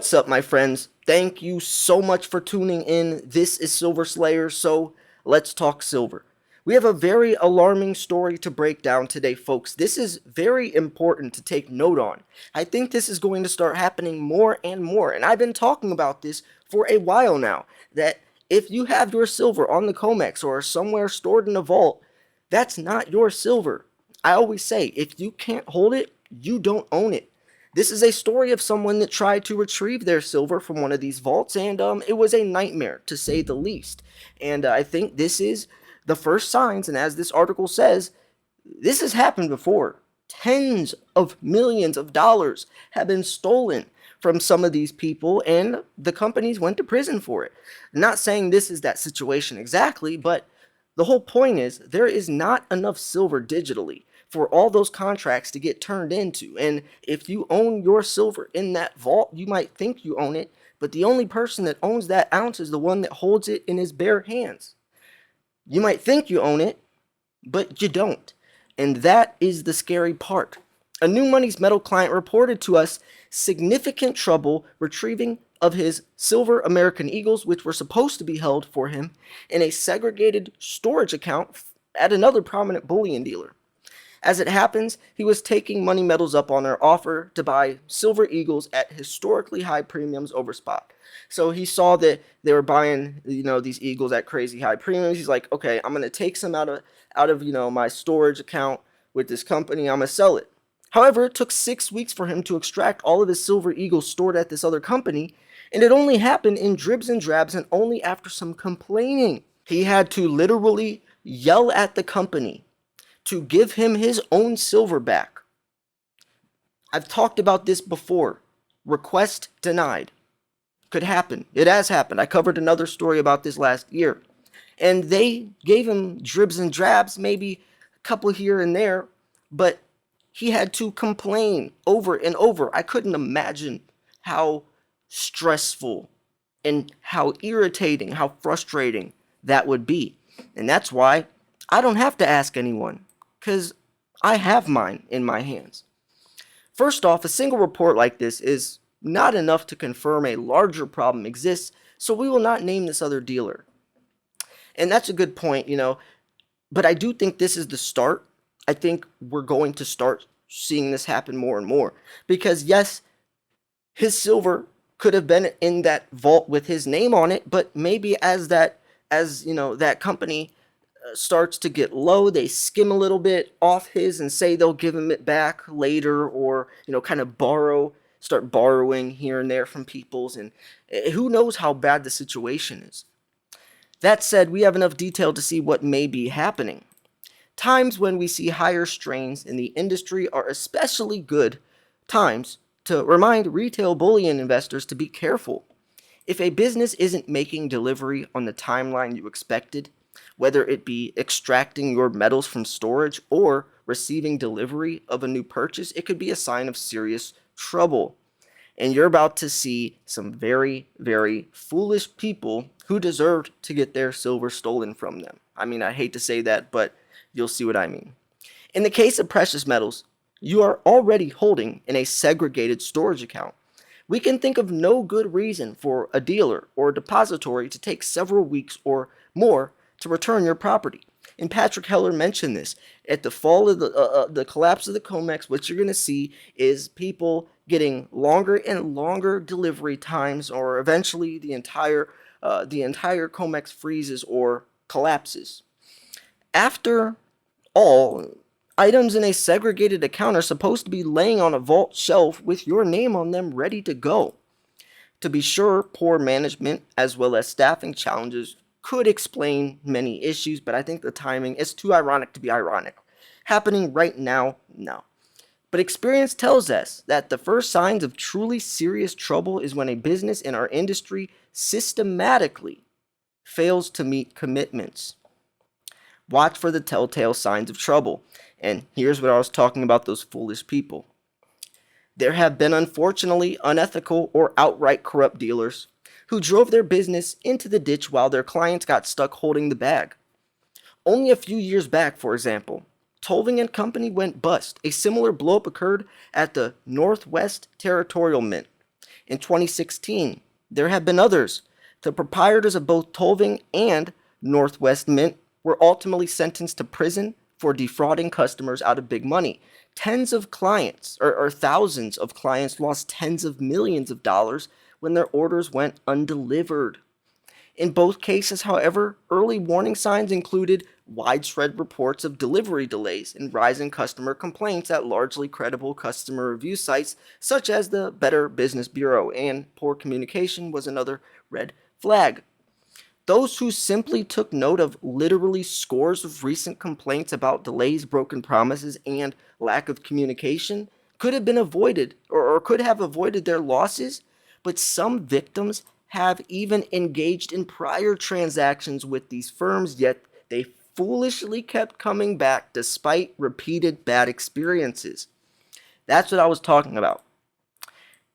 What's up, my friends? Thank you so much for tuning in. This is Silver Slayer, so let's talk silver. We have a very alarming story to break down today, folks. This is very important to take note on. I think this is going to start happening more and more, and I've been talking about this for a while now, that if you have your silver on the COMEX or somewhere stored in a vault, that's not your silver. I always say, if you can't hold it, you don't own it. This is a story of someone that tried to retrieve their silver from one of these vaults, and it was a nightmare, to say the least. And I think this is the first signs, and as this article says, this has happened before. Tens of millions of dollars have been stolen from some of these people, and the companies went to prison for it. Not saying this is that situation exactly, but the whole point is there is not enough silver digitally for all those contracts to get turned into. And if you own your silver in that vault, you might think you own it, but the only person that owns that ounce is the one that holds it in his bare hands. You might think you own it, but you don't. And that is the scary part. A New Money's Metal client reported to us significant trouble retrieving of his silver American Eagles, which were supposed to be held for him in a segregated storage account at another prominent bullion dealer. As it happens, he was taking Money Metals up on their offer to buy silver Eagles at historically high premiums over spot. So he saw that they were buying, these Eagles at crazy high premiums. He's like, okay, I'm gonna take some out of my storage account with this company. I'm gonna sell it. However, it took 6 weeks for him to extract all of his silver Eagles stored at this other company, and it only happened in dribs and drabs and only after some complaining. He had to literally yell at the company to give him his own silver back. I've talked about this before. Request denied. Could happen. It has happened. I covered another story about this last year. And they gave him dribs and drabs, maybe a couple here and there, but he had to complain over and over. I couldn't imagine how stressful and how irritating, how frustrating that would be. And that's why I don't have to ask anyone, because I have mine in my hands. First off, a single report like this is not enough to confirm a larger problem exists, so we will not name this other dealer. And that's a good point, but I do think this is the start. I think we're going to start seeing this happen more and more, because yes, his silver could have been in that vault with his name on it, but maybe as that company starts to get low, they skim a little bit off his and say they'll give him it back later, or kind of start borrowing here and there from people's, and who knows how bad the situation is. That said, we have enough detail to see what may be happening. Times when we see higher strains in the industry are especially good times to remind retail bullion investors to be careful. If a business isn't making delivery on the timeline you expected, whether it be extracting your metals from storage or receiving delivery of a new purchase, it could be a sign of serious trouble. And you're about to see some very, very foolish people who deserved to get their silver stolen from them. I mean, I hate to say that, but you'll see what I mean. In the case of precious metals, you are already holding in a segregated storage account. We can think of no good reason for a dealer or a depository to take several weeks or more to return your property. And Patrick Heller mentioned this. At the fall of the collapse of the COMEX, what you're going to see is people getting longer and longer delivery times, or eventually the entire COMEX freezes or collapses. After all, items in a segregated account are supposed to be laying on a vault shelf with your name on them ready to go. To be sure, poor management as well as staffing challenges could explain many issues, but I think the timing is too ironic to be ironic. Happening right now, no. But experience tells us that the first signs of truly serious trouble is when a business in our industry systematically fails to meet commitments. Watch for the telltale signs of trouble. And here's what I was talking about, those foolish people. There have been, unfortunately, unethical or outright corrupt dealers who drove their business into the ditch while their clients got stuck holding the bag. Only a few years back, for example, Tolving and Company went bust. A similar blowup occurred at the Northwest Territorial Mint. In 2016, there have been others. The proprietors of both Tolving and Northwest Mint were ultimately sentenced to prison for defrauding customers out of big money. Tens of clients, or thousands of clients, lost tens of millions of dollars when their orders went undelivered. In both cases, however, early warning signs included widespread reports of delivery delays and rising customer complaints at largely credible customer review sites such as the Better Business Bureau, and poor communication was another red flag. Those who simply took note of literally scores of recent complaints about delays, broken promises, and lack of communication could have been avoided, or could have avoided their losses, but some victims have even engaged in prior transactions with these firms, yet they foolishly kept coming back despite repeated bad experiences. That's what I was talking about.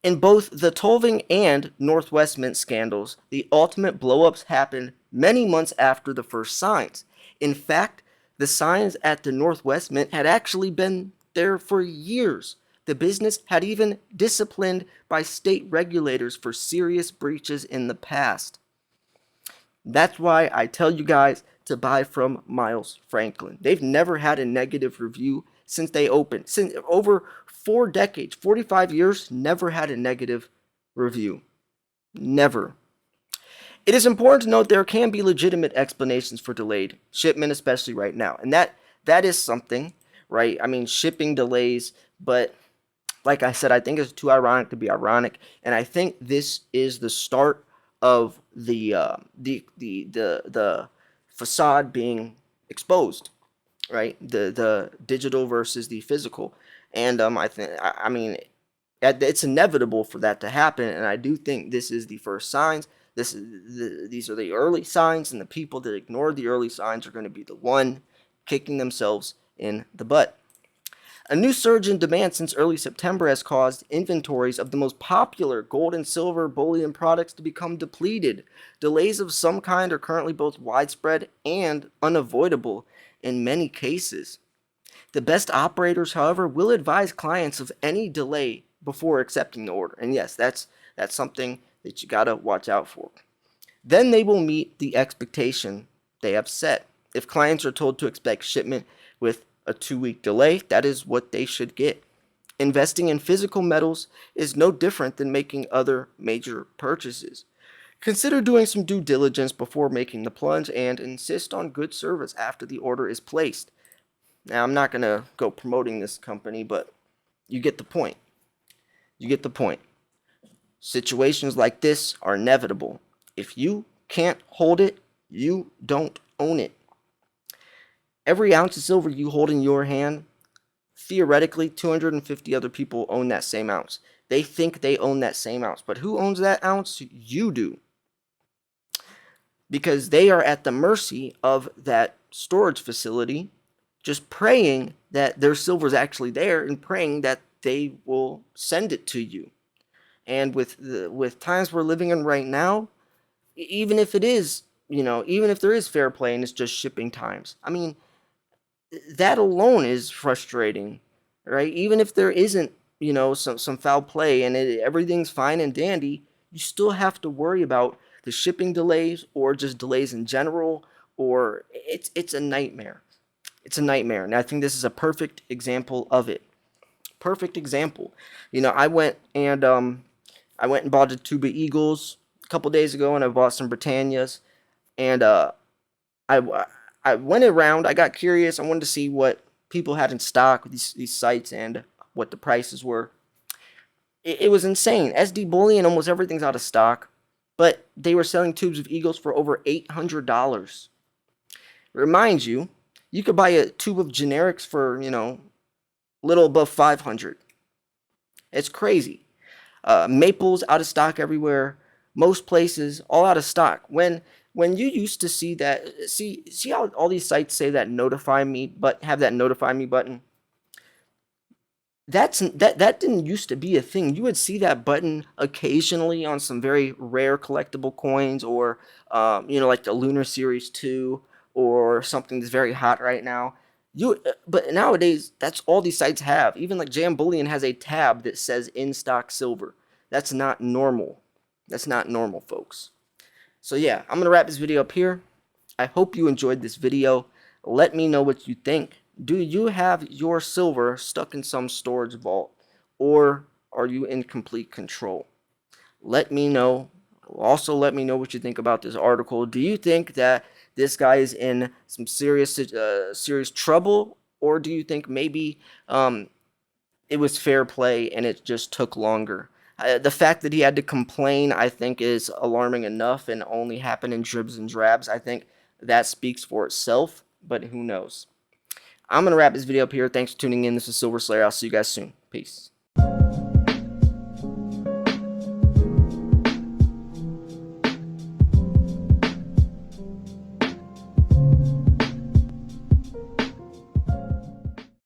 In both the Tolving and Northwest Mint scandals, the ultimate blowups happened many months after the first signs. In fact, the signs at the Northwest Mint had actually been there for years. The business had even disciplined by state regulators for serious breaches in the past. That's why I tell you guys to buy from Miles Franklin. They've never had a negative review since they opened. Since over 4 decades, 45 years, never had a negative review. Never. It is important to note there can be legitimate explanations for delayed shipment, especially right now. And that is something, right? I mean, shipping delays, but like I said, I think it's too ironic to be ironic, and I think this is the start of the facade being exposed, right? The digital versus the physical, and I mean it's inevitable for that to happen, and I do think this is the first signs. These are the early signs, and the people that ignore the early signs are going to be the one kicking themselves in the butt. A new surge in demand since early September has caused inventories of the most popular gold and silver bullion products to become depleted. Delays of some kind are currently both widespread and unavoidable in many cases. The best operators, however, will advise clients of any delay before accepting the order. And yes, that's something that you gotta watch out for. Then they will meet the expectation they have set. If clients are told to expect shipment with a 2-week delay, that is what they should get. Investing in physical metals is no different than making other major purchases. Consider doing some due diligence before making the plunge and insist on good service after the order is placed. Now, I'm not going to go promoting this company, but you get the point. You get the point. Situations like this are inevitable. If you can't hold it, you don't own it. Every ounce of silver you hold in your hand, theoretically, 250 other people own that same ounce. They think they own that same ounce, but who owns that ounce? You do. Because they are at the mercy of that storage facility, just praying that their silver is actually there and praying that they will send it to you. And with times we're living in right now, even if it is, even if there is fair play and it's just shipping times, I mean, that alone is frustrating, right? Even if there isn't, some foul play and everything's fine and dandy, you still have to worry about the shipping delays or just delays in general, or it's a nightmare. It's a nightmare, and I think this is a perfect example of it. Perfect example. I went and bought a tube of Eagles a couple days ago, and I bought some Britannias, and I I went around. I got curious. I wanted to see what people had in stock with these sites and what the prices were. It was insane. SD Bullion, almost everything's out of stock, but they were selling tubes of Eagles for over $800. Remind you, you could buy a tube of generics for little above 500. It's crazy. Maples out of stock everywhere. Most places all out of stock. When you used to see that, see how all these sites say that notify me, but have that notify me button. That didn't used to be a thing. You would see that button occasionally on some very rare collectible coins, or like the Lunar Series 2 or something that's very hot right now. But nowadays, that's all these sites have. Even like Jam Bullion has a tab that says in stock silver. That's not normal. That's not normal, folks. So yeah, I'm going to wrap this video up here. I hope you enjoyed this video. Let me know what you think. Do you have your silver stuck in some storage vault, or are you in complete control? Let me know. Also, let me know what you think about this article. Do you think that this guy is in some serious trouble, or do you think maybe it was fair play and it just took longer? The fact that he had to complain, I think, is alarming enough and only happened in dribs and drabs. I think that speaks for itself, but who knows? I'm going to wrap this video up here. Thanks for tuning in. This is Silver Slayer. I'll see you guys soon. Peace.